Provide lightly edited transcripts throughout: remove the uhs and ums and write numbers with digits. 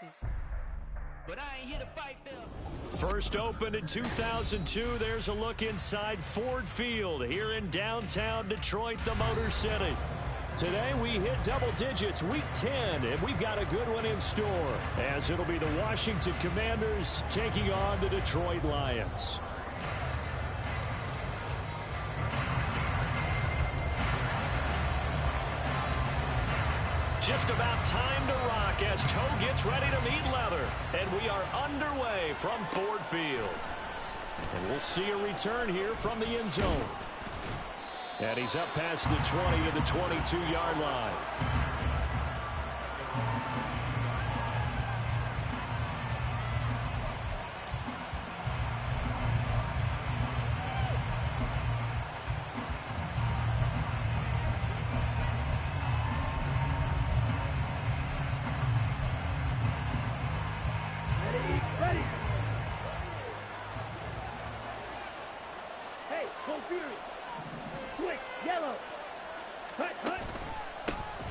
message. But I ain't here to fight them. First opened in 2002. There's a look inside Ford Field here in downtown Detroit, the Motor City. Today we hit double digits, week 10, and we've got a good one in store, as it'll be the Washington Commanders taking on the Detroit Lions. Just about time to rock as toe gets ready to meet leather. And we are underway from Ford Field. And we'll see a return here from the end zone. And he's up past the 20 to the 22-yard line.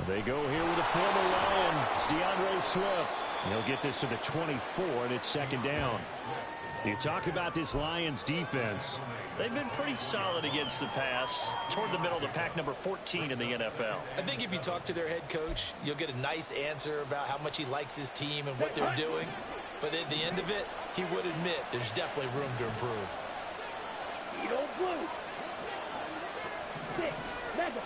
They go here with a former Lion. It's DeAndre Swift. He'll get this to the 24, and it's second down. You talk about this Lions defense. They've been pretty solid against the pass, toward the middle of the pack, number 14 in the NFL. I think if you talk to their head coach, you'll get a nice answer about how much he likes his team and what they're doing. But at the end of it, he would admit there's definitely room to improve. Blue. Six. Mega.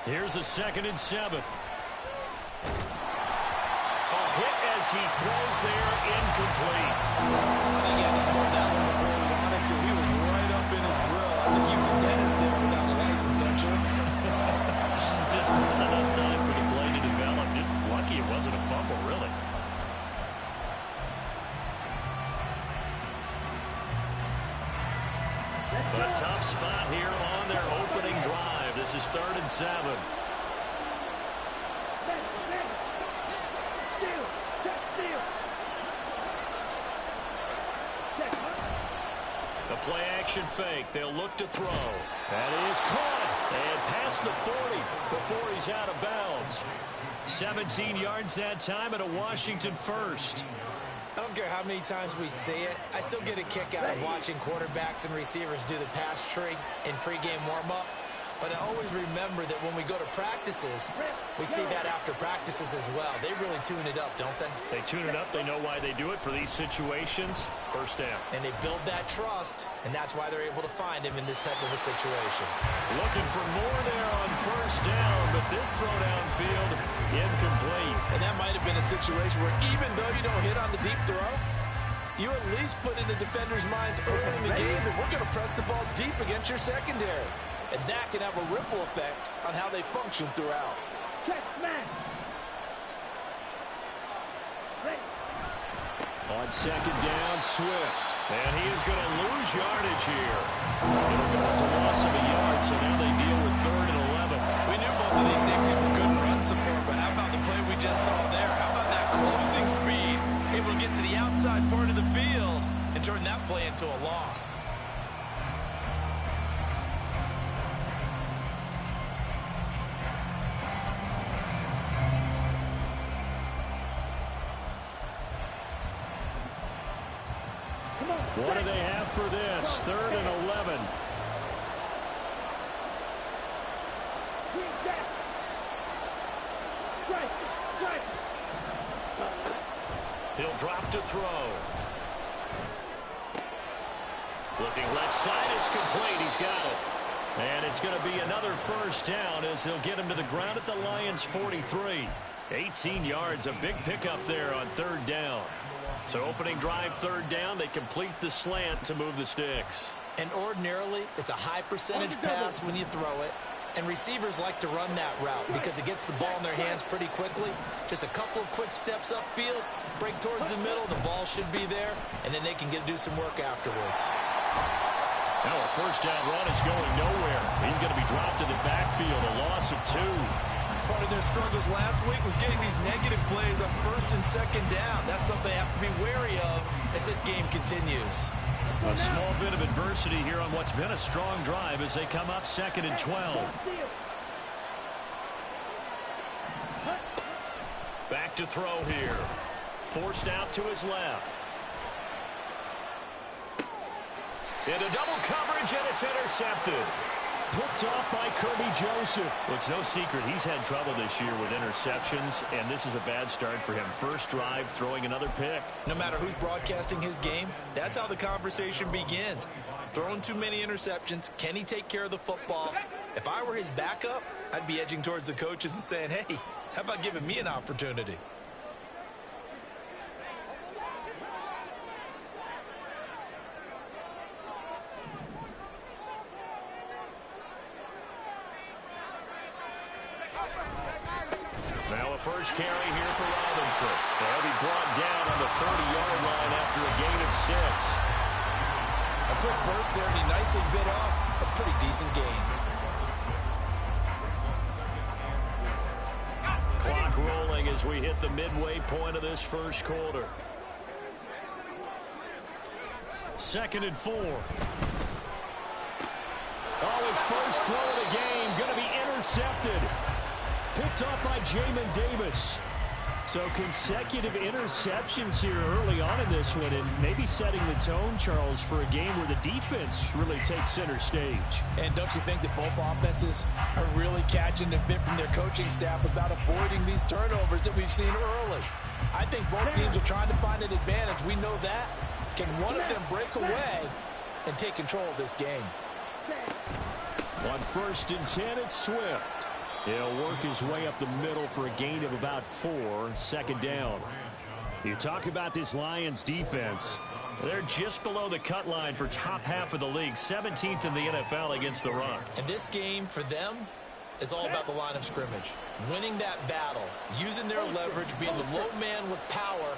Here's a 2nd and 7. A hit as he throws there, incomplete. I think he had to hold that one before he wanted to. He was right up in his grill. I think he was a dentist there without a license, don't you? Just not enough time for the play to develop. Just lucky it wasn't a fumble, really. A tough spot here on their opening drive. This is 3rd and 7. The play action fake. They'll look to throw. That is caught. And past the 40 before he's out of bounds. 17 yards that time and a Washington first. I don't care how many times we see it. I still get a kick out of watching quarterbacks and receivers do the pass tree in pregame warm-up. But I always remember that when we go to practices, we see that after practices as well. They really tune it up, don't they? They tune it up. They know why they do it for these situations. First down. And they build that trust, and that's why they're able to find him in this type of a situation. Looking for more there on first down, but this throw downfield, incomplete. And that might have been a situation where even though you don't hit on the deep throw, you at least put in the defenders' minds early in the game that we're going to press the ball deep against your secondary. And that can have a ripple effect on how they function throughout. Check, man. On second down, Swift. And he is going to lose yardage here. It'll cause a loss of a yard, so now they deal with 3rd and 11. We knew both of these safeties were good in run support, but how about the play we just saw there? How about that closing speed, able to get to the outside part of the field and turn that play into a loss? What do they have for this? 3rd and 11. He'll drop to throw. Looking left side, it's complete. He's got it. And it's going to be another first down as they'll get him to the ground at the Lions' 43. 18 yards, a big pickup there on 3rd down. So opening drive, 3rd down, they complete the slant to move the sticks. And ordinarily, it's a high percentage pass when you throw it. And receivers like to run that route because it gets the ball in their hands pretty quickly. Just a couple of quick steps upfield, break towards the middle, the ball should be there, and then they can do some work afterwards. Now a first down run is going nowhere. He's going to be dropped in the backfield, a loss of 2. Part of their struggles last week was getting these negative plays on 1st and 2nd down. That's something they have to be wary of as this game continues. A small bit of adversity here on what's been a strong drive as they come up 2nd and 12. Back to throw here. Forced out to his left. Into double coverage, and it's intercepted. Picked off by Kirby Joseph. Well, it's no secret he's had trouble this year with interceptions, and this is a bad start for him. First drive, throwing another pick. No matter who's broadcasting his game, that's how the conversation begins. Throwing too many interceptions, can he take care of the football? If I were his backup, I'd be edging towards the coaches and saying, hey, how about giving me an opportunity? Now a first carry here for Robinson. They'll be brought down on the 30-yard line after a gain of 6. A quick burst there, and he nicely bit off a pretty decent gain. Clock rolling as we hit the midway point of this first quarter. 2nd and 4. Oh, his first throw of the game going to be intercepted. Picked off by Jamin Davis. So consecutive interceptions here early on in this one, and maybe setting the tone, Charles, for a game where the defense really takes center stage. And don't you think that both offenses are really catching a bit from their coaching staff about avoiding these turnovers that we've seen early? I think both teams are trying to find an advantage. We know that. Can one of them break away and take control of this game? On 1st and 10, it's Swift. He'll work his way up the middle for a gain of about 4. 2nd down. You talk about this Lions defense. They're just below the cut line for top half of the league. 17th in the NFL against the run. And this game for them is all about the line of scrimmage. Winning that battle, using their leverage, being the low man with power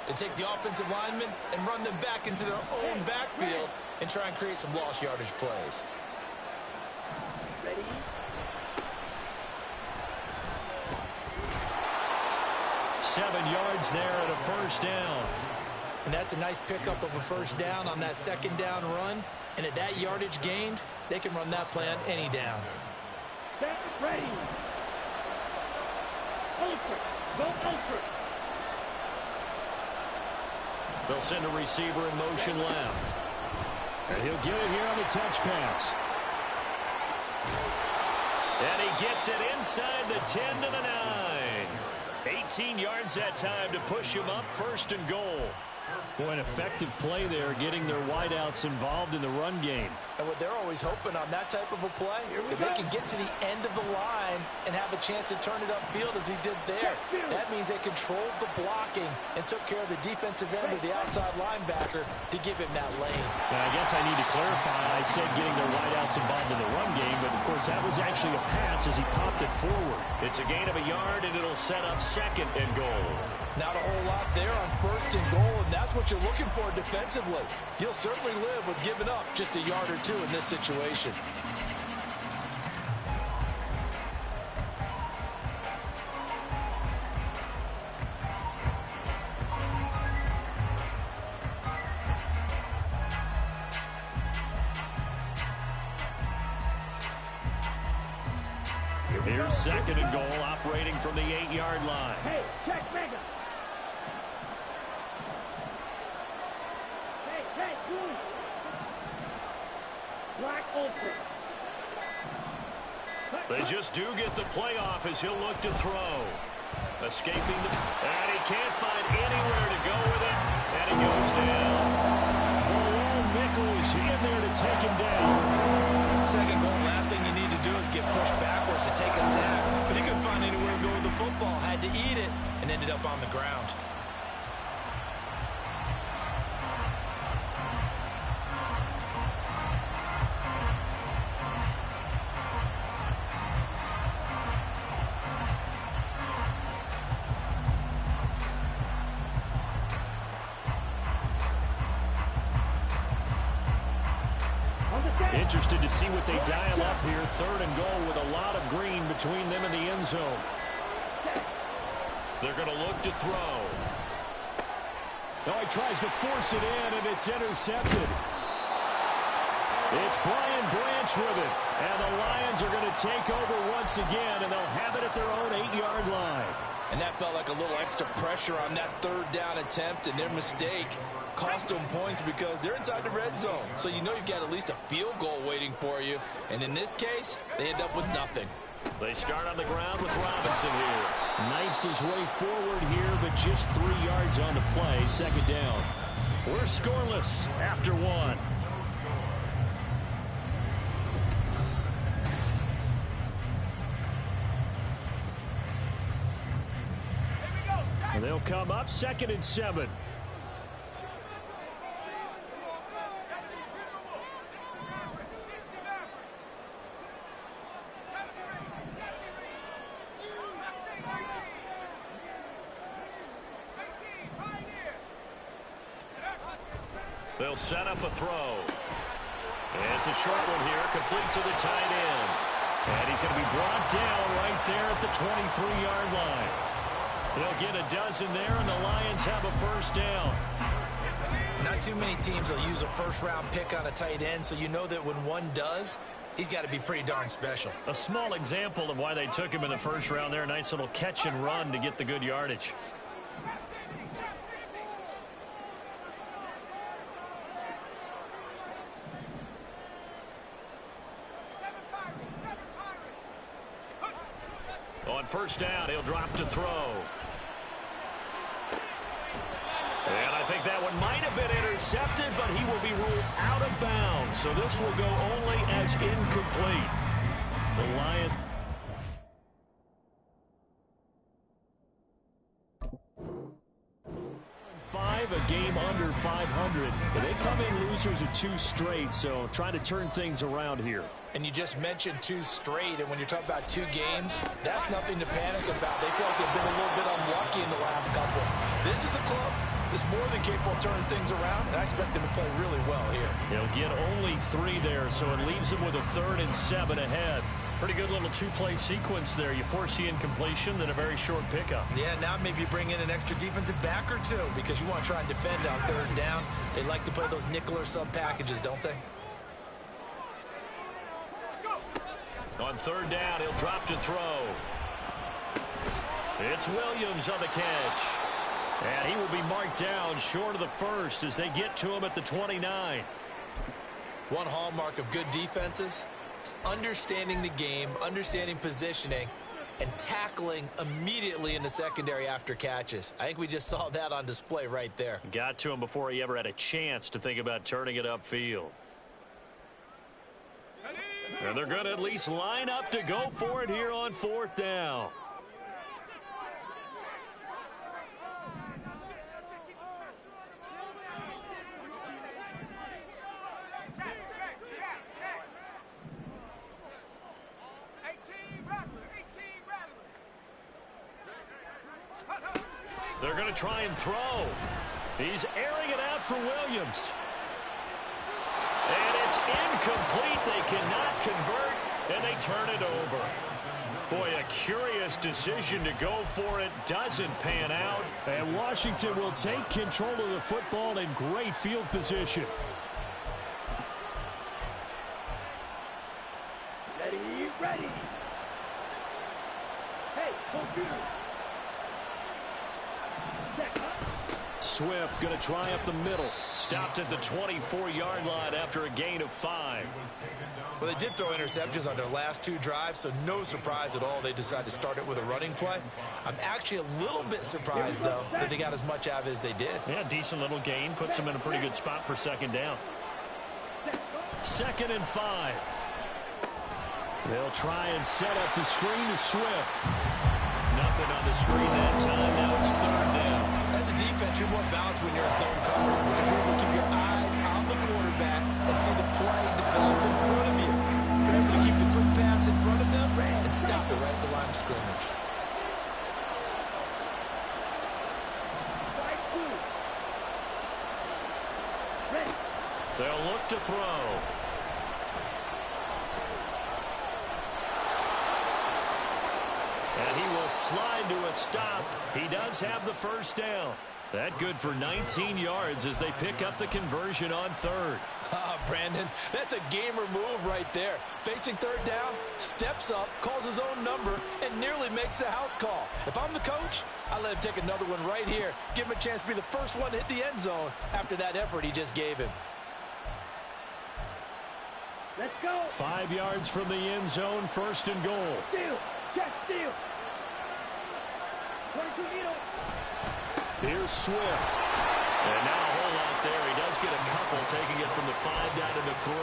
to take the offensive linemen and run them back into their own backfield and try and create some lost yardage plays. Ready? 7 yards there and a first down. And that's a nice pickup of a first down on that 2nd down run. And at that yardage gained, they can run that play on any down. Set, ready. Ultra. Go ultra. They'll send a receiver in motion left. And he'll get it here on the touch pass. And he gets it inside the 10 to the 9. 18 yards that time to push him up, 1st and goal. Boy, an effective play there, getting their wideouts involved in the run game. And what they're always hoping on that type of a play, if they can get to the end of the line and have a chance to turn it upfield as he did there, that means they controlled the blocking and took care of the defensive end of the outside linebacker to give him that lane. Now, I guess I need to clarify. I said getting their wideouts involved in the run game, but, of course, that was actually a pass as he popped it forward. It's a gain of a yard, and it'll set up 2nd and goal. Not a whole lot there on 1st and goal, and that's what you're looking for defensively. You'll certainly live with giving up just a yard or 2 in this situation. Here's 2nd and goal, operating from the 8-yard line. Hey, check mega. Hey, good. Black ultra. They just do get the playoff as he'll look to throw. Escaping the... And he can't find anywhere to go with it. And he goes down. Bilal Nichols in there to take him down. 2nd goal, last thing you need to do is get pushed backwards to take a sack. But he couldn't find anywhere to go with the football. Had to eat it and ended up on the ground. Interested to see what they dial up here. 3rd and goal with a lot of green between them and the end zone. They're going to look to throw. Oh, he tries to force it in, and it's intercepted. It's Brian Branch with it. And the Lions are going to take over once again, and they'll have it at their own 8-yard line. And that felt like a little extra pressure on that third down attempt, and their mistake cost them points because they're inside the red zone. So you know you've got at least a field goal waiting for you. And in this case, they end up with nothing. They start on the ground with Robinson here. Knifes his way forward here, but just 3 yards on the play. Second down. We're scoreless after 1. And they'll come up 2nd and 7. They'll set up a throw. It's a short one here, complete to the tight end. And he's going to be brought down right there at the 23-yard line. They'll get a dozen there, and the Lions have a first down. Not too many teams will use a first-round pick on a tight end, so you know that when one does, he's got to be pretty darn special. A small example of why they took him in the first round there. Nice little catch and run to get the good yardage. On first down, he'll drop to throw. And I think that one might have been intercepted, but he will be ruled out of bounds. So this will go only as incomplete. The Lions. A game under 500. But they come in losers of 2 straight, so trying to turn things around here. And you just mentioned 2 straight, and when you're talking about 2 games, that's nothing to panic about. They feel like they've been a little bit unlucky in the last couple. This is a club that's more than capable of turning things around, and I expect them to play really well here. They'll get only 3 there, so it leaves them with a 3rd and 7 ahead. Pretty good little 2-play sequence there. You force the incompletion, then a very short pickup. Yeah, now maybe you bring in an extra defensive back or 2 because you want to try and defend on 3rd down. They like to play those nickel or sub packages, don't they? On 3rd down, he'll drop to throw. It's Williams on the catch. And he will be marked down short of the 1st as they get to him at the 29. One hallmark of good defenses is understanding the game, understanding positioning, and tackling immediately in the secondary after catches. I think we just saw that on display right there. Got to him before he ever had a chance to think about turning it upfield. And they're going to at least line up to go for it here on 4th down. They're going to try and throw. He's airing it out for Williams. And it's incomplete. They cannot convert, and they turn it over. Boy, a curious decision to go for it. Doesn't pan out. And Washington will take control of the football in great field position. Ready. Hey, computer. Swift going to try up the middle. Stopped at the 24-yard line after a gain of 5. Well, they did throw interceptions on their last 2 drives, so no surprise at all they decided to start it with a running play. I'm actually a little bit surprised, though, that they got as much out of it as they did. Yeah, decent little gain. Puts them in a pretty good spot for 2nd down. 2nd and 5. They'll try and set up the screen to Swift. Nothing on the screen that time. Now it's 3rd down. As a defense, you're more balanced when you're in zone coverage because you're able to keep your eyes on the quarterback and see the play develop in front of you. You're able to keep the quick pass in front of them and stop it right at the line of scrimmage. They'll look to throw. And he will slide to a stop. He does have the first down. That good for 19 yards as they pick up the conversion on third. Brandon, that's a gamer move right there. Facing third down, steps up, calls his own number, and nearly makes the house call. If I'm the coach, I let him take another one right here. Give him a chance to be the first one to hit the end zone after that effort he just gave him. Let's go. 5 yards from the end zone, first and goal. Steal. Check steal. 22 needle. Here's Swift. And now a whole lot there. He does get a couple, taking it from the 5 down to the 3.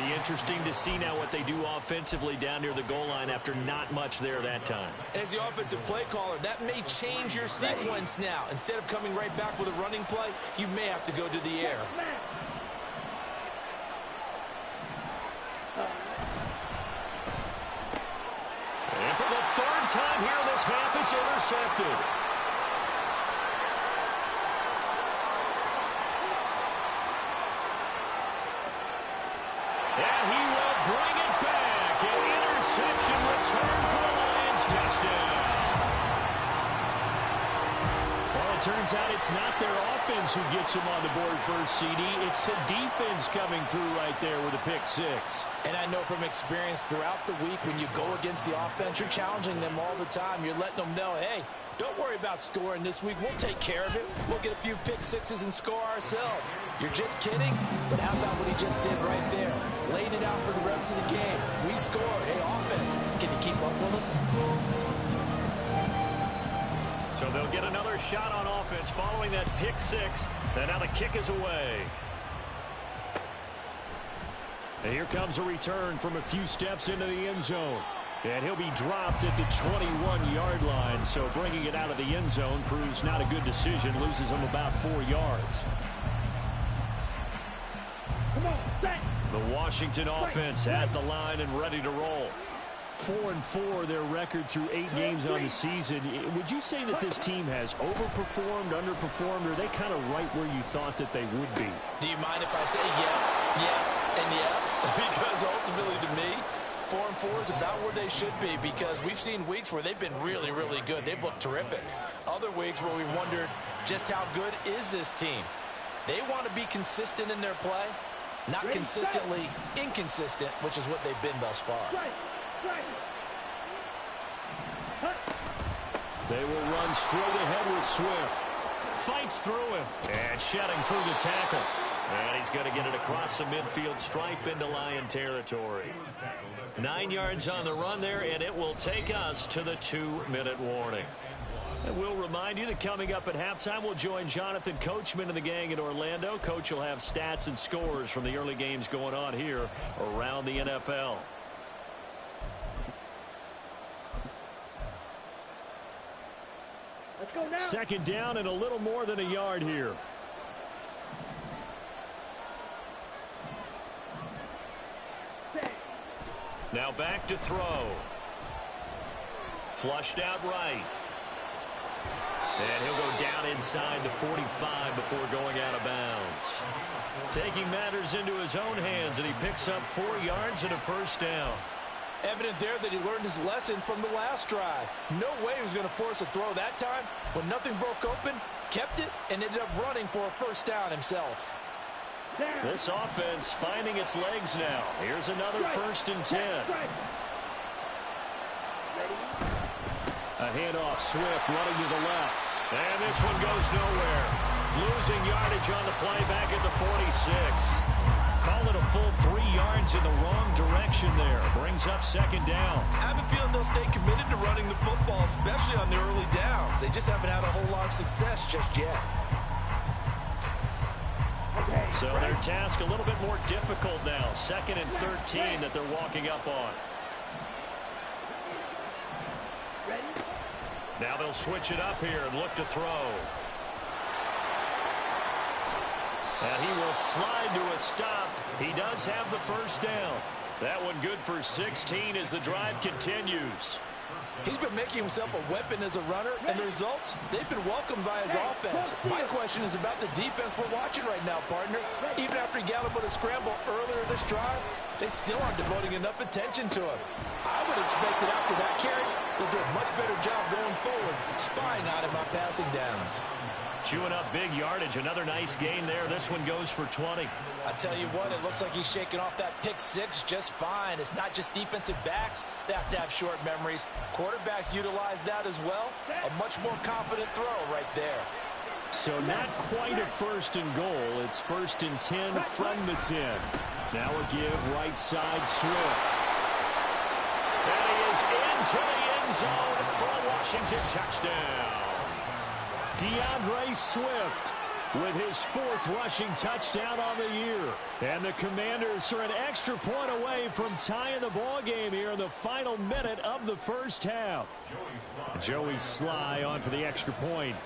Be interesting to see now what they do offensively down near the goal line after not much there that time. As the offensive play caller, that may change your sequence now. Instead of coming right back with a running play, you may have to go to the air. And for the third time here in this half, it's intercepted. And he will bring it back. An interception return for the Lions touchdown. Well, it turns out it's not their offense who gets them on the board first, CD. It's the defense coming through right there with a pick 6. And I know from experience throughout the week when you go against the offense, you're challenging them all the time. You're letting them know, hey, don't worry about scoring this week. We'll take care of it. We'll get a few pick 6s and score ourselves. You're just kidding? But how about what he just did right there? Laying it out for the rest of the game. We scored. Hey, offense, can you keep up with us? So they'll get another shot on offense following that pick 6. And now the kick is away. And here comes a return from a few steps into the end zone. And he'll be dropped at the 21-yard line. So bringing it out of the end zone proves not a good decision. Loses him about 4 yards. Come on, set. The Washington offense at the line and ready to roll. 4-4 their record through 8 games on the season. Would you say that this team has overperformed, underperformed, or are they kind of right where you thought that they would be? Do you mind if I say yes, yes, and yes? Because ultimately to me, 4-4 is about where they should be, because we've seen weeks where they've been really, really good. They've looked terrific. Other weeks where we've wondered just how good is this team. They want to be consistent in their play, not consistently inconsistent, which is what they've been thus far. They will run straight ahead with Swift. Fights through him. And shedding through the tackle. And he's going to get it across the midfield stripe into Lion territory. 9 yards on the run there, and it will take us to the 2-minute warning. And we'll remind you that coming up at halftime, we'll join Jonathan Coachman and the gang in Orlando. Coach will have stats and scores from the early games going on here around the NFL. Let's go now. Second down and a little more than a yard here. Now back to throw. Flushed out right. And he'll go down inside the 45 before going out of bounds. Taking matters into his own hands, and he picks up 4 yards and a first down. Evident there that he learned his lesson from the last drive. No way he was going to force a throw that time. When nothing broke open, kept it, and ended up running for a first down himself. This offense finding its legs now. Here's another first and 10. A handoff, Swift running to the left. And this one goes nowhere. Losing yardage on the play back at the 46. Call it a full 3 yards in the wrong direction there. Brings up second down. I have a feeling they'll stay committed to running the football, especially on the early downs. They just haven't had a whole lot of success just yet. So their task a little bit more difficult now. 2nd and 13 that they're walking up on. Now they'll switch it up here and look to throw. And he will slide to a stop. He does have the first down. That one good for 16 as the drive continues. He's been making himself a weapon as a runner, and the results, they've been welcomed by his offense. My question is about the defense we're watching right now, partner. Even after he got him with a scramble earlier this drive, they still aren't devoting enough attention to him. I would expect that after that carry, They'll do a much better job going forward, spying on him on passing downs. Chewing up big yardage. Another nice gain there. This one goes for 20. I tell you what, it looks like he's shaking off that pick six just fine. It's not just defensive backs that have to have short memories. Quarterbacks utilize that as well. A much more confident throw right there. So not quite a first and goal. It's first and 10 from the 10. Now a give right side Swift. And he is into the end zone for a Washington touchdown. DeAndre Swift with his 4th rushing touchdown on the year. And the Commanders are an extra point away from tying the ball game here in the final minute of the first half. Joey Sly on for the extra point.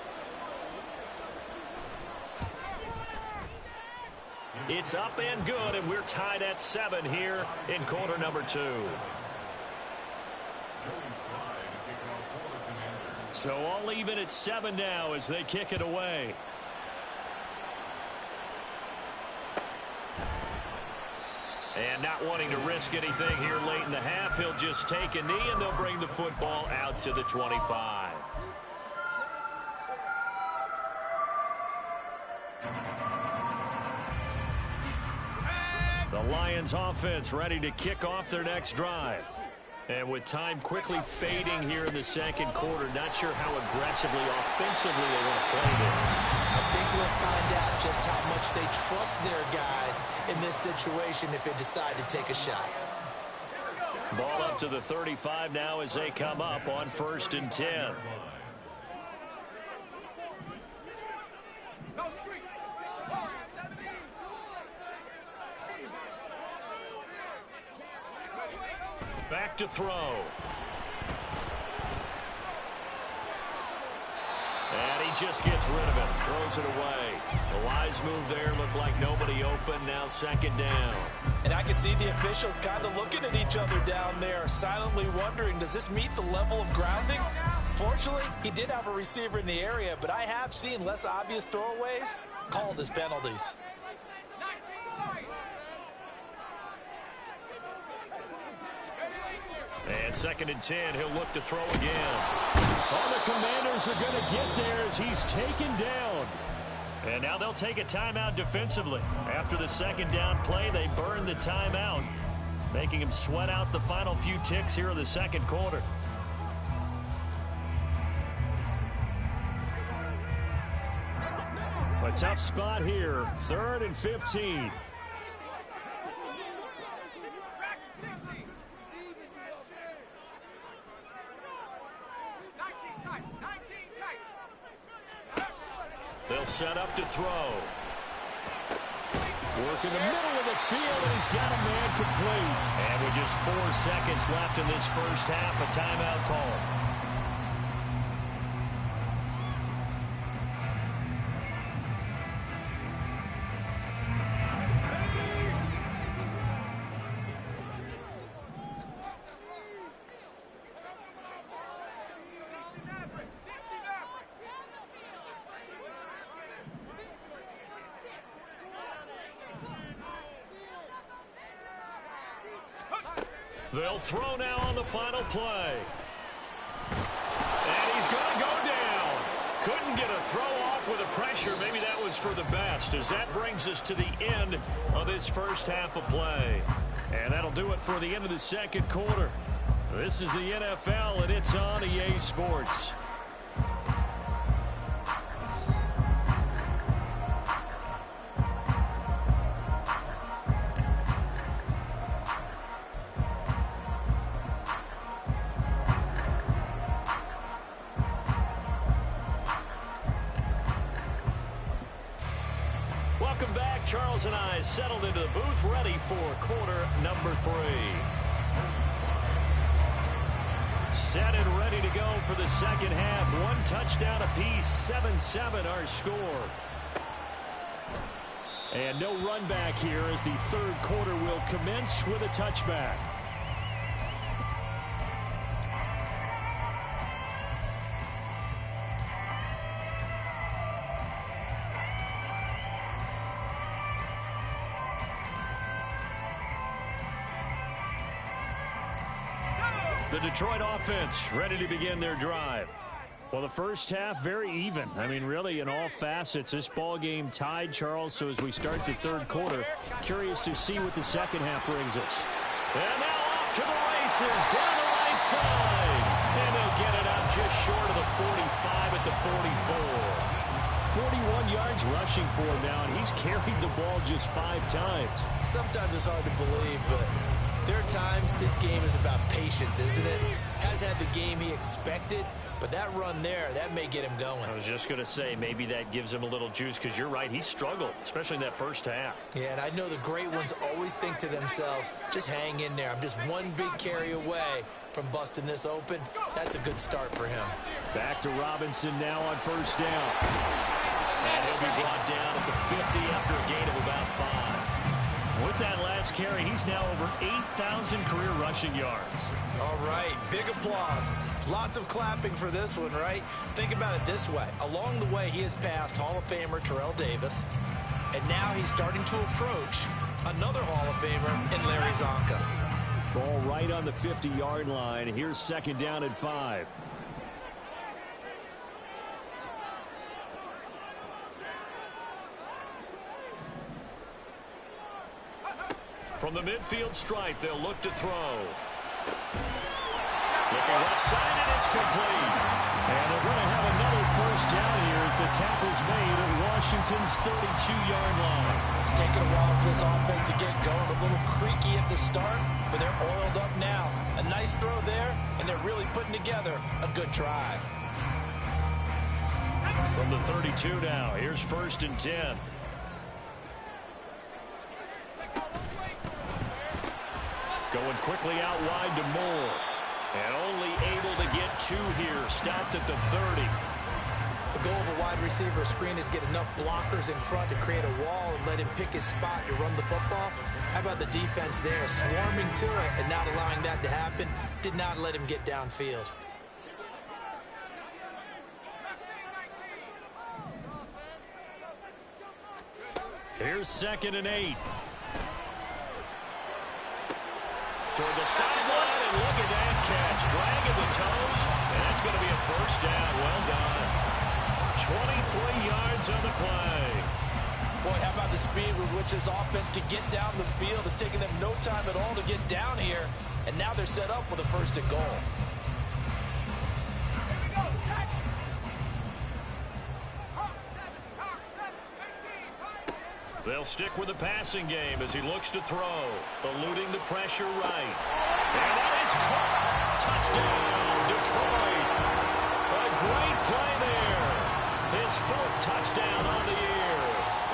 It's up and good, and we're tied at 7 here in quarter number 2. So all even at 7 now as they kick it away. And not wanting to risk anything here late in the half, he'll just take a knee, and they'll bring the football out to the 25. The Lions offense ready to kick off their next drive. And with time quickly fading here in the second quarter, not sure how aggressively, offensively they want to play this. I think we'll find out just how much they trust their guys in this situation if they decide to take a shot. Ball up to the 35 now as they come up on first and 10. Back to throw. And he just gets rid of it. Throws it away. The wise move there. Looked like nobody open. Now second down. And I can see the officials kind of looking at each other down there, silently wondering, does this meet the level of grounding? Fortunately, he did have a receiver in the area, but I have seen less obvious throwaways called as penalties. And second and 10, he'll look to throw again. All the Commanders are going to get there as he's taken down. And now they'll take a timeout defensively. After the second down play, they burn the timeout, making him sweat out the final few ticks here in the second quarter. A tough spot here, 3rd and 15. They'll set up to throw. Work in the middle of the field, and he's got a man complete. And with just 4 seconds left in this first half, a timeout call. They'll throw now on the final play. And he's going to go down. Couldn't get a throw off with the pressure. Maybe that was for the best, as that brings us to the end of this first half of play. And that'll do it for the end of the second quarter. This is the NFL, and it's on EA Sports. Welcome back. Charles and I settled into the booth, ready for quarter number 3. Set and ready to go for the second half. 1 touchdown apiece, 7-7 our score. And no run back here as the third quarter will commence with a touchback. The Detroit offense ready to begin their drive. Well, the first half, very even. I mean, really, in all facets, this ball game tied, Charles. So as we start the third quarter, curious to see what the second half brings us. And now off to the races, down the right side. And they'll get it out just short of the 45 at the 44. 41 yards rushing for him now, and he's carried the ball just 5 times. Sometimes it's hard to believe, but there are times this game is about patience, isn't it? Has had the game he expected, but that run there, that may get him going. I was just going to say, maybe that gives him a little juice, because you're right, he struggled, especially in that first half. Yeah, and I know the great ones always think to themselves, just hang in there. I'm just one big carry away from busting this open. That's a good start for him. Back to Robinson now on first down. And he'll be brought down at the 50 after a gain of about 5. With that last carry, he's now over 8,000 career rushing yards. All right, big applause. Lots of clapping for this one, right? Think about it this way. Along the way, he has passed Hall of Famer Terrell Davis, and now he's starting to approach another Hall of Famer in Larry Zonka. Ball right on the 50-yard line. Here's second down at 5. From the midfield stripe, they'll look to throw. Looking left side, and it's complete. And they're going to have another first down here as the tackle's made at Washington's 32-yard line. It's taken a while for this offense to get going. A little creaky at the start, but they're oiled up now. A nice throw there, and they're really putting together a good drive. From the 32 now, here's first and 10. Going quickly out wide to Moore. And only able to get 2 here. Stopped at the 30. The goal of a wide receiver screen is get enough blockers in front to create a wall and let him pick his spot to run the football. How about the defense there, swarming to it and not allowing that to happen? Did not let him get downfield. Here's second and 8. Toward the sideline, and look at that catch. Dragging the toes, and that's going to be a first down. Well done. 23 yards on the play. Boy, how about the speed with which this offense can get down the field? It's taken them no time at all to get down here, and now they're set up with a first and goal. They'll stick with the passing game as he looks to throw. Eluding the pressure right. And that is caught. Touchdown, Detroit. A great play there. His 4th touchdown on the year.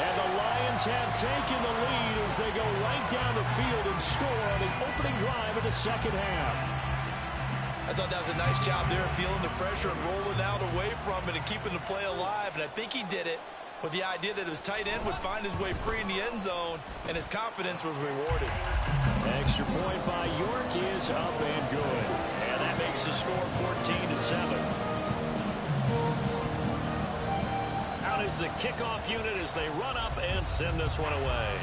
And the Lions have taken the lead as they go right down the field and score on the opening drive of the second half. I thought that was a nice job there, feeling the pressure and rolling out away from it and keeping the play alive. And I think he did it with the idea that his tight end would find his way free in the end zone, and his confidence was rewarded. Extra point by York is up and good. And that makes the score 14-7. Out is the kickoff unit as they run up and send this one away.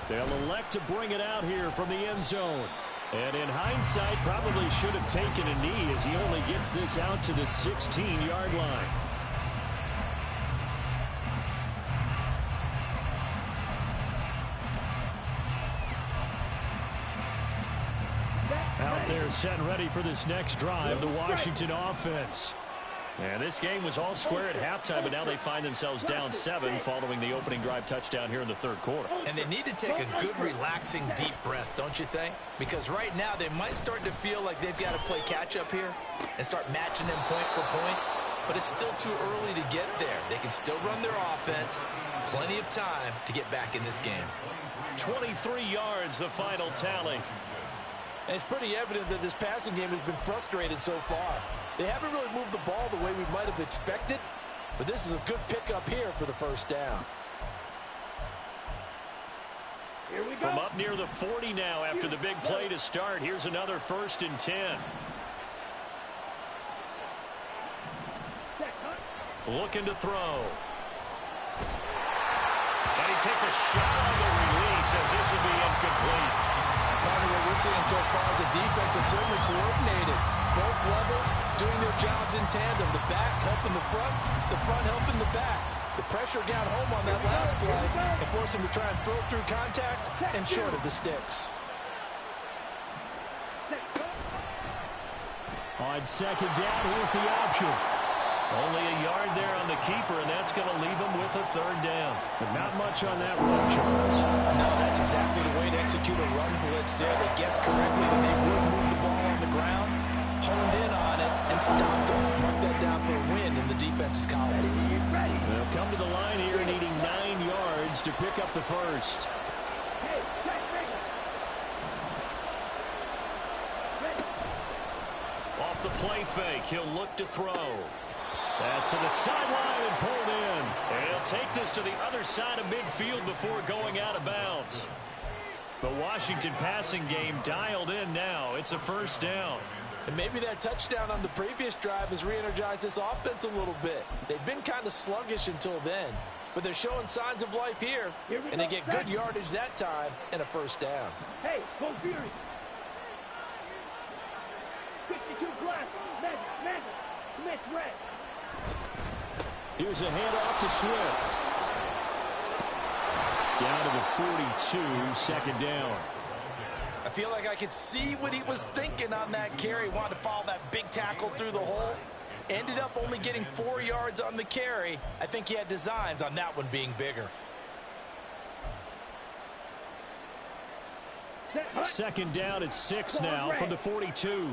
They'll elect to bring it out here from the end zone. And in hindsight, probably should have taken a knee as he only gets this out to the 16-yard line. Out there set and ready for this next drive, the Washington offense. And this game was all square at halftime, but now they find themselves down 7 following the opening drive touchdown here in the third quarter. And they need to take a good, relaxing, deep breath, don't you think? Because right now they might start to feel like they've got to play catch-up here and start matching them point for point. But it's still too early to get there. They can still run their offense. Plenty of time to get back in this game. 23 yards, the final tally. And it's pretty evident that this passing game has been frustrated so far. They haven't really moved the ball the way we might have expected, but this is a good pickup here for the first down. Here we go. From up near the 40 now after the big play to start, here's another first and 10. Looking to throw. And he takes a shot on the release as this will be incomplete. so far is the defense is certainly coordinated. Both levels doing their jobs in tandem. The back helping the front helping the back. The pressure got home on that last play and forced him to try and throw through contact and short of the sticks. On second down, here's the option. Only a yard there on the keeper, and that's going to leave him with a third down. But not much on that run, Charles. No, that's exactly the way to execute a run blitz there. They guessed correctly that they would move the ball on the ground, honed in on it, and stopped them. Mark that down for a win in the defense's column. They'll come to the line here needing 9 yards to pick up the first. Off the play fake, he'll look to throw. Pass to the sideline and pulled in. And he'll take this to the other side of midfield before going out of bounds. The Washington passing game dialed in now. It's a first down. And maybe that touchdown on the previous drive has re-energized this offense a little bit. They've been kind of sluggish until then, but they're showing signs of life here and they get good yardage that time and a first down. Hey, go Fury. 52 class. Magic. Smith red. Here's a handoff to Swift. Down to the 42, second down. I feel like I could see what he was thinking on that carry. Wanted to follow that big tackle through the hole. Ended up only getting 4 yards on the carry. I think he had designs on that one being bigger. Second down at 6 now from the 42.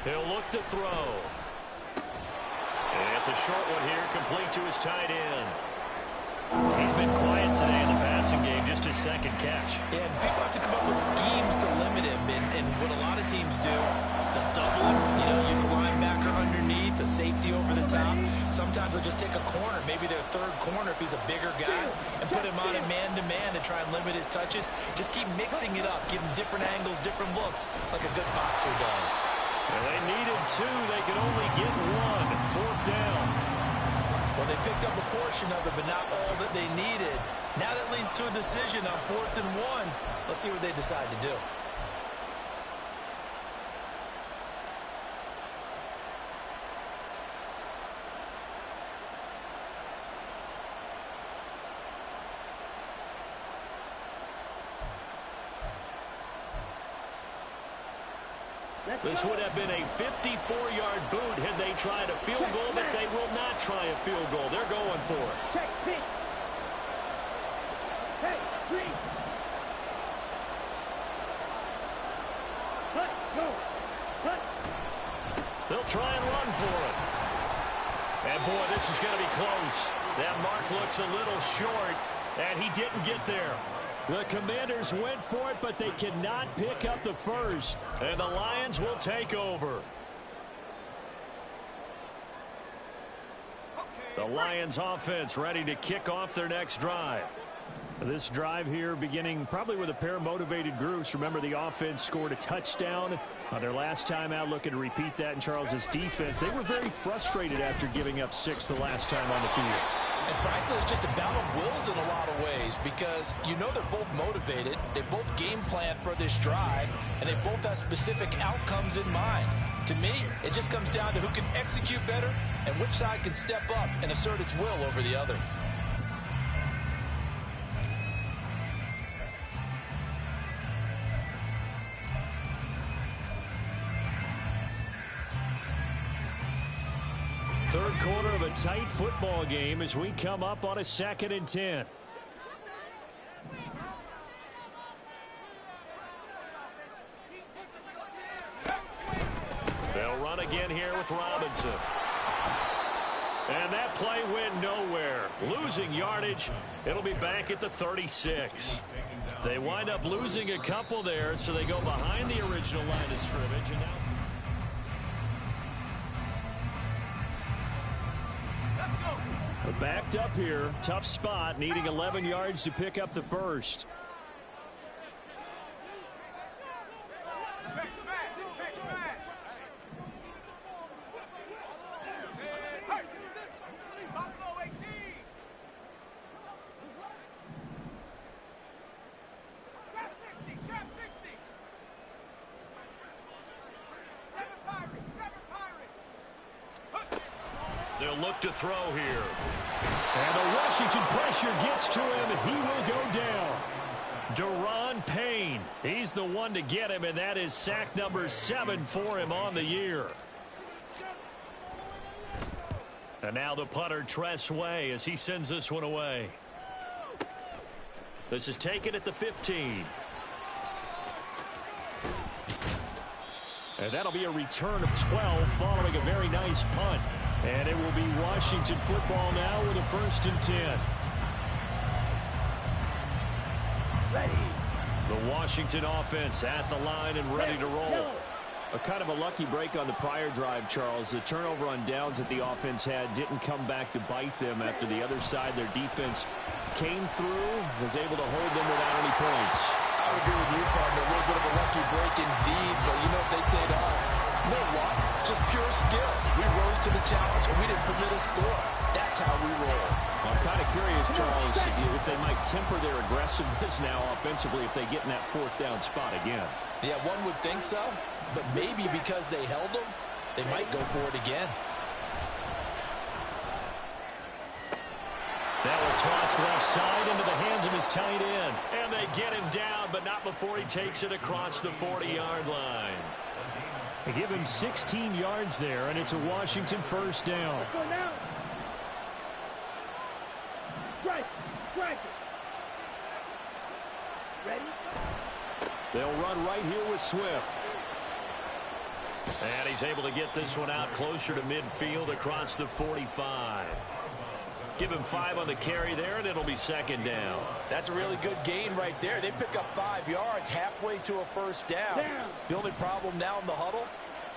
He'll look to throw. And it's a short one here, complete to his tight end. He's been quiet today in the passing game, just his second catch. Yeah, and people have to come up with schemes to limit him, and what a lot of teams do, they'll double him, use a linebacker underneath, a safety over the top. Sometimes they'll just take a corner, maybe their third corner if he's a bigger guy, and put him on a man-to-man to try and limit his touches. Just keep mixing it up, give him different angles, different looks, like a good boxer does. And they needed 2. They could only get 1. Fourth down. Well, they picked up a portion of it, but not all that they needed. Now that leads to a decision on 4th and 1. Let's see what they decide to do. This would have been a 54-yard boot had they tried a field goal, but they will not try a field goal. They're going for it. Check, pitch. Hey, three. Cut, go. Cut. They'll try and run for it. And, boy, this is going to be close. That mark looks a little short, and he didn't get there. The Commanders went for it, but they cannot pick up the first. And the Lions will take over. The Lions offense ready to kick off their next drive. This drive here beginning probably with a pair of motivated groups. Remember, the offense scored a touchdown on their last time out, looking to repeat that in Charles's defense. They were very frustrated after giving up 6 the last time on the field. And frankly, it's just a battle of wills in a lot of ways because they're both motivated, they both game plan for this drive, and they both have specific outcomes in mind. To me, it just comes down to who can execute better and which side can step up and assert its will over the other. Third quarter of a tight football game as we come up on a 2nd and 10. They'll run again here with Robinson. And that play went nowhere. Losing yardage. It'll be back at the 36. They wind up losing a couple there, so they go behind the original line of scrimmage. And now backed up here, tough spot, needing 11 yards to pick up the first. They'll look to throw here. And the Washington pressure gets to him. He will go down. Daron Payne. He's the one to get him, and that is sack number 7 for him on the year. And now the punter, Tress Way, as he sends this one away. This is taken at the 15. And that'll be a return of 12 following a very nice punt. And it will be Washington football now with a 1st and 10. Ready. The Washington offense at the line and ready to roll. A kind of a lucky break on the prior drive, Charles. The turnover on downs that the offense had didn't come back to bite them after the other side. Their defense came through, was able to hold them without any points. I would agree with you, partner. A little bit of a lucky break indeed, but you know what they'd say to us? No luck, just pure skill. We rose to the challenge, and we didn't permit a score. That's how we roll. Well, I'm kind of curious, Charles, if they might temper their aggressiveness now offensively if they get in that 4th down spot again. Yeah, one would think so, but maybe because they held them, they might go for it again. That will toss left side into the hands of his tight end. And they get him down, but not before he takes it across the 40-yard line. They give him 16 yards there, and it's a Washington 1st down. Let's go now. Strike. Strike it. Ready? They'll run right here with Swift. And he's able to get this one out closer to midfield across the 45. Give him 5 on the carry there, and it'll be 2nd down. That's a really good gain right there. They pick up 5 yards halfway to a 1st down. The only problem now in the huddle,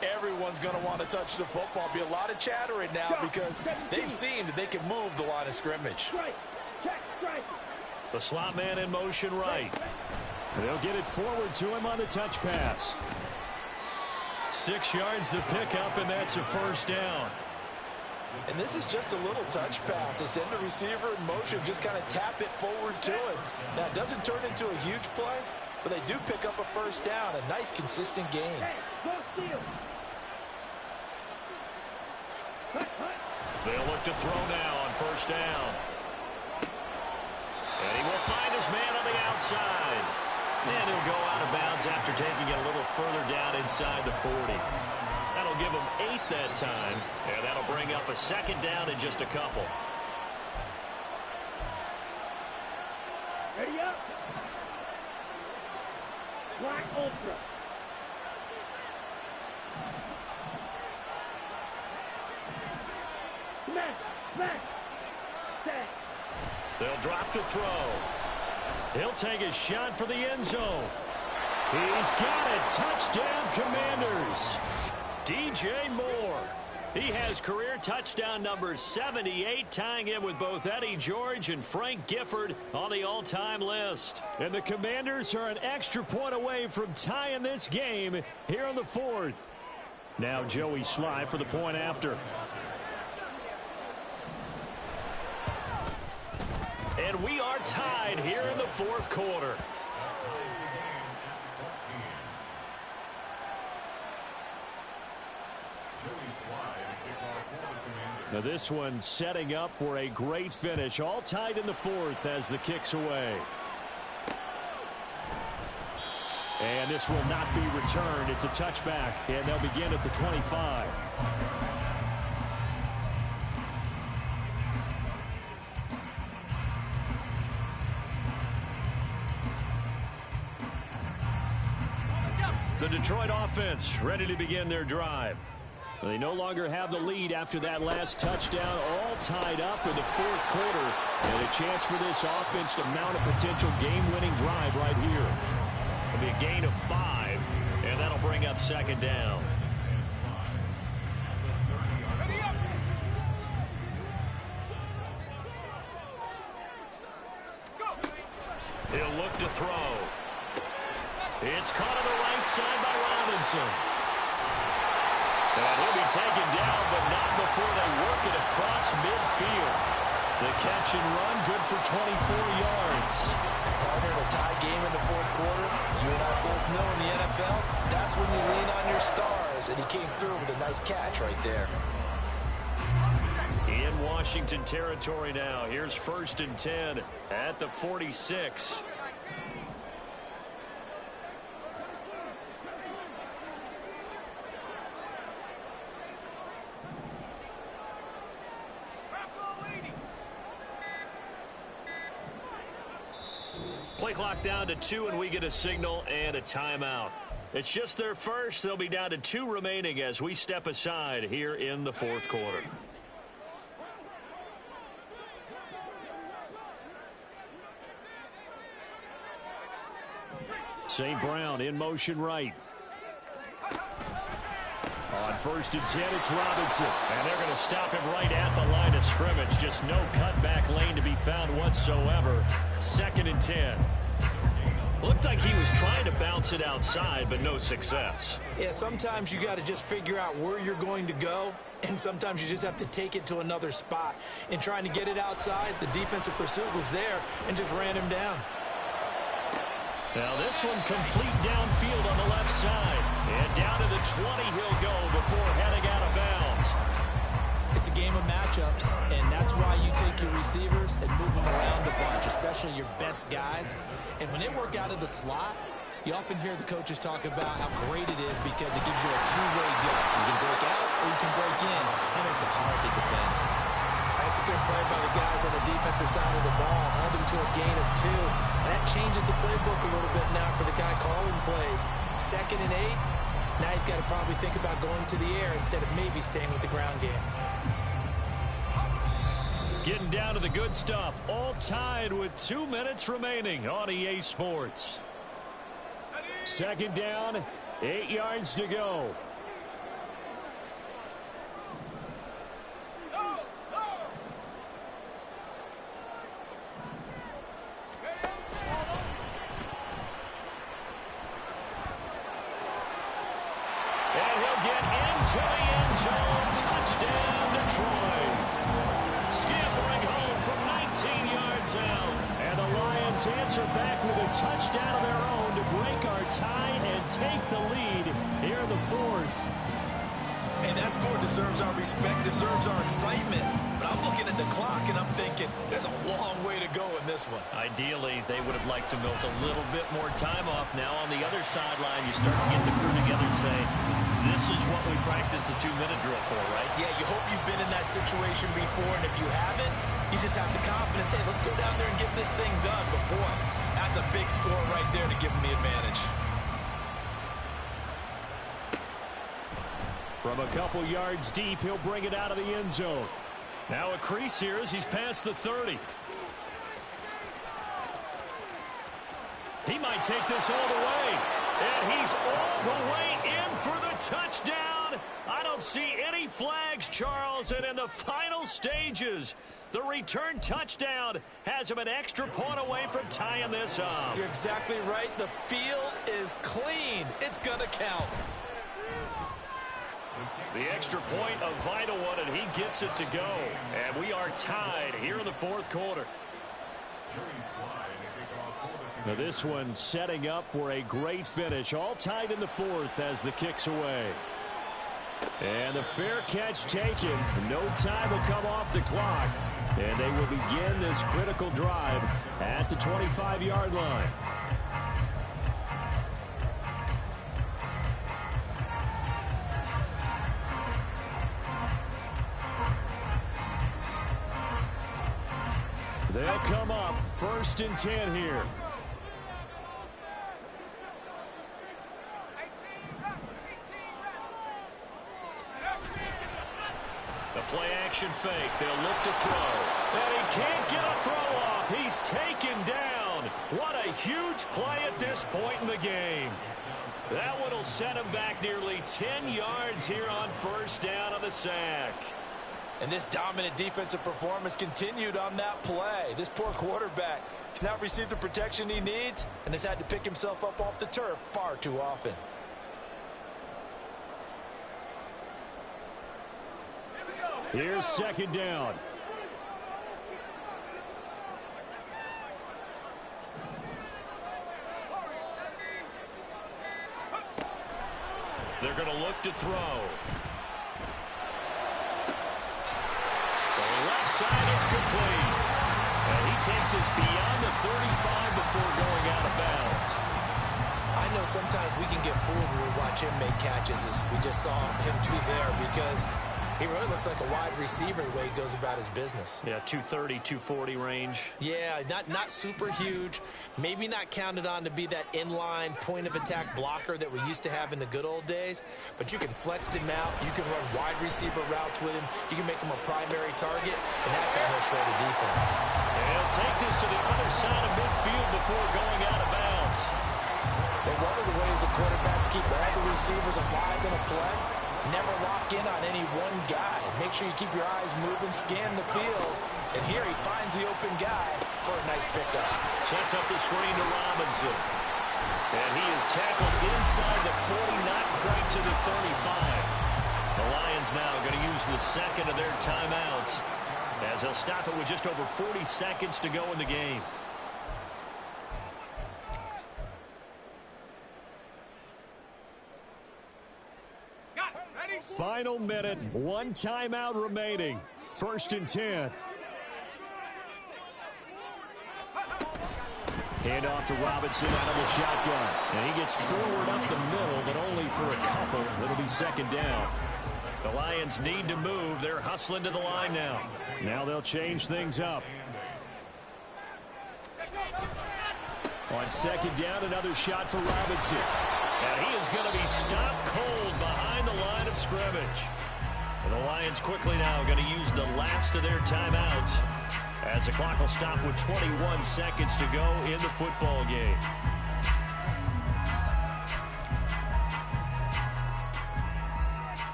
everyone's going to want to touch the football. Be a lot of chattering now because they've seen that they can move the line of scrimmage. Strike. Check. Strike. The slot man in motion right. They'll get it forward to him on the touch pass. 6 yards the pickup, and that's a 1st down. And this is just a little touch pass. They send the receiver in motion, just kind of tap it forward to him. Now, it doesn't turn into a huge play, but they do pick up a 1st down. A nice, consistent gain. Hey, go steal. Hut. They'll look to throw now on 1st down. And he will find his man on the outside. And he'll go out of bounds after taking it a little further down inside the 40. That'll give him 8 that time, and that'll bring up a 2nd down in just a couple. Ready up. Black Ultra. Smash. Stay. They'll drop to throw. He'll take a shot for the end zone. He's got it. Touchdown, Commanders. DJ Moore. He has career touchdown number 78, tying him with both Eddie George and Frank Gifford on the all-time list. And the Commanders are an extra point away from tying this game here in the 4th. Now Joey Sly for the point after. And we are tied here in the 4th quarter. Now this one setting up for a great finish. All tied in the 4th as the kick's away. And this will not be returned. It's a touchback, and they'll begin at the 25. The Detroit offense ready to begin their drive. They no longer have the lead after that last touchdown, all tied up in the 4th quarter. And a chance for this offense to mount a potential game-winning drive right here. It'll be a gain of 5, and that'll bring up 2nd down. He'll look to throw. It's caught on the right side by Robinson. And he'll be taken down, but not before they work it across midfield. The catch and run, good for 24 yards. Partner, in a tie game in the 4th quarter, you and I both know in the NFL, that's when you lean on your stars, and he came through with a nice catch right there. Washington territory now. Here's 1st and 10 at the 46. Play clock down to 2, and we get a signal and a timeout. It's just their first. They'll be down to 2 remaining as we step aside here in the 4th quarter. St. Brown in motion right. On 1st and 10, it's Robinson. And they're going to stop him right at the line of scrimmage. Just no cutback lane to be found whatsoever. 2nd and 10. Looked like he was trying to bounce it outside, but no success. Yeah, sometimes you got to just figure out where you're going to go, and sometimes you just have to take it to another spot. In trying to get it outside, the defensive pursuit was there and just ran him down. Now this one complete downfield on the left side. And down to the 20 he'll go before heading out of bounds. It's a game of matchups, and that's why you take your receivers and move them around a bunch, especially your best guys. And when they work out of the slot, you often hear the coaches talk about how great it is because it gives you a two-way go. You can break out or you can break in. That makes it hard to defend. That's a good play by the guys on the defensive side of the ball. Held him to a gain of 2. And that changes the playbook a little bit now for the guy calling plays. 2nd and 8. Now he's got to probably think about going to the air instead of maybe staying with the ground game. Getting down to the good stuff. All tied with 2 minutes remaining on EA Sports. 2nd down, 8 yards to go. And he'll get into the end zone. Touchdown, Detroit. Scampering home from 19 yards out. And the Lions answer back with a touchdown of their own to break our tie and take the lead here in the 4th. And that score deserves our respect, deserves our excitement. But I'm looking at the clock and I'm thinking there's a long way to go in this one. Ideally, they would have liked to milk a little bit more time off. Now on the other sideline, you start to get the crew together and say, this is what we practiced the 2-minute drill for, right? Yeah, you hope you've been in that situation before, and if you haven't, you just have the confidence, hey, let's go down there and get this thing done. But boy, that's a big score right there to give them the advantage. From a couple yards deep, he'll bring it out of the end zone. Now a crease here as he's past the 30. He might take this all the way. And he's all the way in for the touchdown. I don't see any flags, Charles. And in the final stages, the return touchdown has him an extra point away from tying this up. You're exactly right. The field is clean. It's going to count. The extra point, a vital one, and he gets it to go. And we are tied here in the 4th quarter. Now this one setting up for a great finish. All tied in the 4th as the kick's away. And the fair catch taken. No time will come off the clock. And they will begin this critical drive at the 25-yard line. They'll come up 1st and 10 here. The play action fake. They'll look to throw. And he can't get a throw off. He's taken down. What a huge play at this point in the game. That one will set him back nearly 10 yards here on 1st down on the sack. And this dominant defensive performance continued on that play. This poor quarterback has not received the protection he needs and has had to pick himself up off the turf far too often. Here's 2nd down. They're going to look to throw. Left side. It's complete. And he takes us beyond the 35 before going out of bounds. I know sometimes we can get fooled when we watch him make catches, as we just saw him do there, because he really looks like a wide receiver the way he goes about his business. Yeah, 230, 240 range. Yeah, not super huge. Maybe not counted on to be that inline point-of-attack blocker that we used to have in the good old days, but you can flex him out. You can run wide receiver routes with him. You can make him a primary target, and that's how he'll shred a defense. And he'll take this to the other side of midfield before going out of bounds. But one of the ways the quarterbacks keep all the receivers alive in a play, never lock in on any one guy. Make sure you keep your eyes moving, scan the field. And here he finds the open guy for a nice pickup. Sets up the screen to Robinson. And he is tackled inside the 40, not quite to the 35. The Lions now going to use the second of their timeouts, as they'll stop it with just over 40 seconds to go in the game. Final minute, one timeout remaining. 1st and 10. Hand off to Robinson out of the shotgun. And he gets forward up the middle, but only for a couple. It'll be 2nd down. The Lions need to move. They're hustling to the line now. Now they'll change things up. On 2nd down, another shot for Robinson. And he is going to be stopped cold behind the line of scrimmage. And the Lions quickly now going to use the last of their timeouts, as the clock will stop with 21 seconds to go in the football game.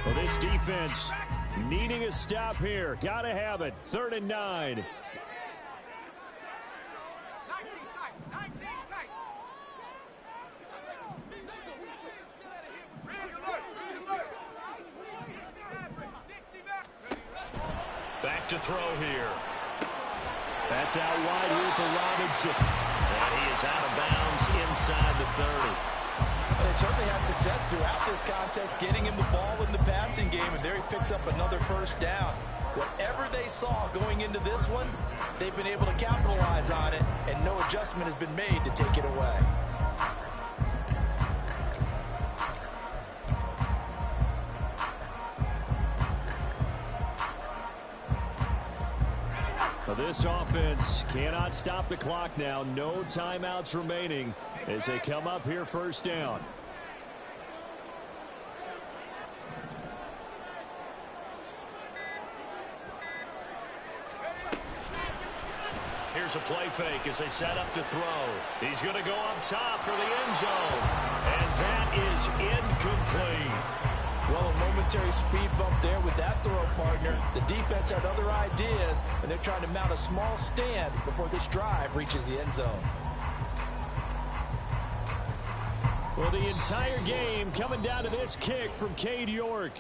Well, this defense needing a stop here. Got to have it. 3rd and 9. Back to throw here. That's out wide here for Robinson. And he is out of bounds inside the 30. They certainly had success throughout this contest, getting him the ball in the passing game, and there he picks up another 1st down. Whatever they saw going into this one, they've been able to capitalize on it, and no adjustment has been made to take it away. Well, this offense cannot stop the clock now. No timeouts remaining as they come up here 1st down. Here's a play fake as they set up to throw. He's going to go up top for the end zone. And that is incomplete. Well, a momentary speed bump there with that throw, partner. The defense had other ideas, and they're trying to mount a small stand before this drive reaches the end zone. Well, the entire game coming down to this kick from Cade York.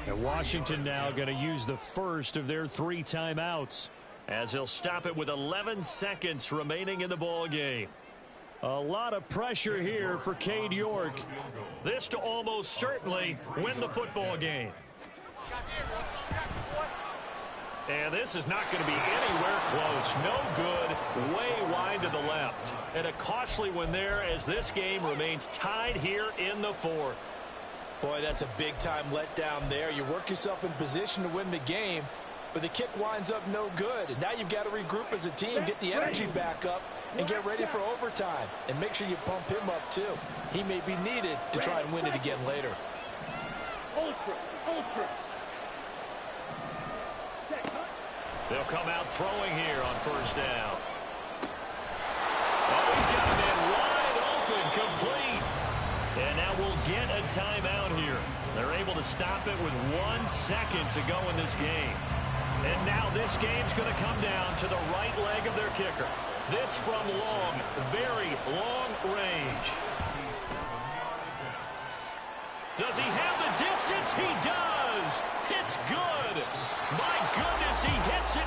And Washington now going to use the first of their 3 timeouts, as they'll stop it with 11 seconds remaining in the ball game. A lot of pressure here for Cade York. This to almost certainly win the football game. And this is not going to be anywhere close. No good. Way wide to the left. And a costly one there, as this game remains tied here in the 4th. Boy, that's a big-time letdown there. You work yourself in position to win the game, but the kick winds up no good. And now you've got to regroup as a team, get the energy back up, and get ready for overtime. And make sure you pump him up, too. He may be needed to try and win it again later. Ultra. They'll come out throwing here on 1st down. Oh, he's got a man wide open, complete. And now we'll get a timeout here. They're able to stop it with 1 second to go in this game. And now this game's going to come down to the right leg of their kicker. This from long, very long range. Does he have the distance? He does. It's good. My goodness, he hits it